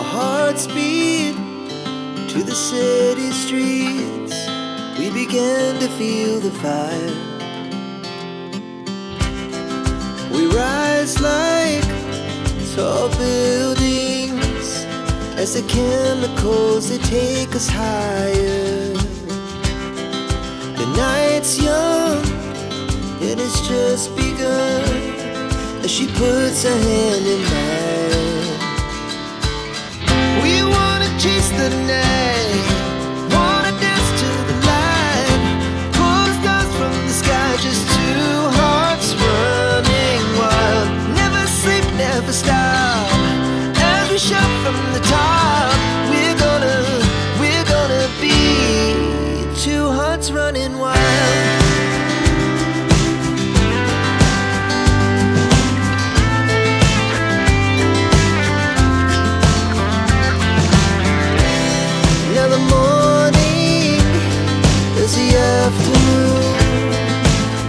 Our hearts beat to the city streets. We began to feel the fire. We rise like tall buildings as the chemicals, they take us higher. The night's young and it's just begun as she puts her hand in mine. We wanna chase the night, wanna dance to the light, pull stars from the sky, just two hearts running wild. Never sleep, never stop, as we shout from the top. We're gonna be two hearts running wild. Now the morning is the afternoon.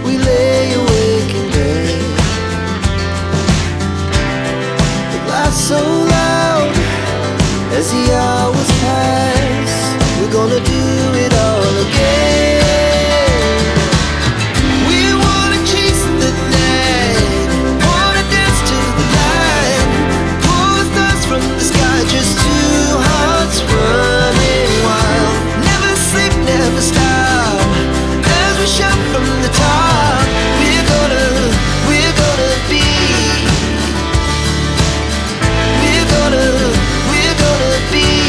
We lay awake in bed. The laughs so loud as the hours pass. We're gonna do it all again. We wanna chase the night, wanna dance to the light, pull stars from the sky, just two hearts running wild. Never sleep, never stop, as we shout from the top. We're gonna be, we're gonna be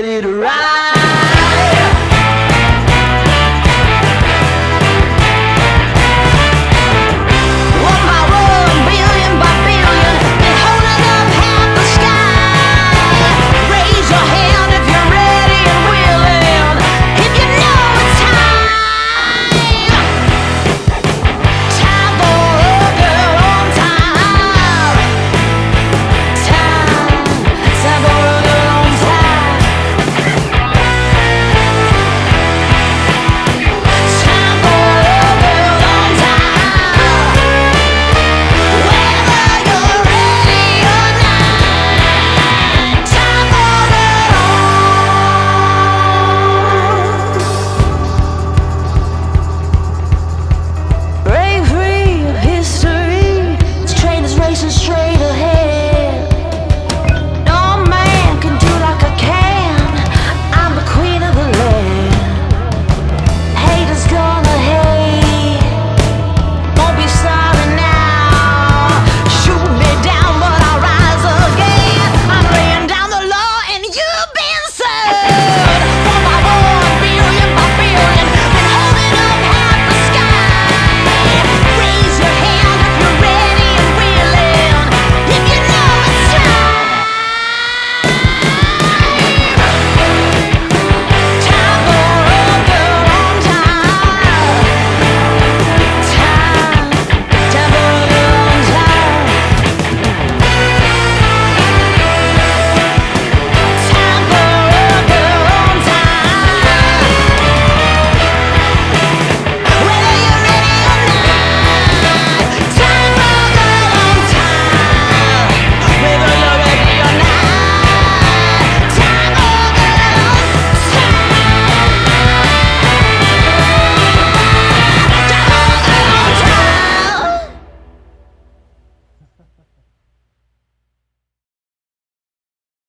ready to ride.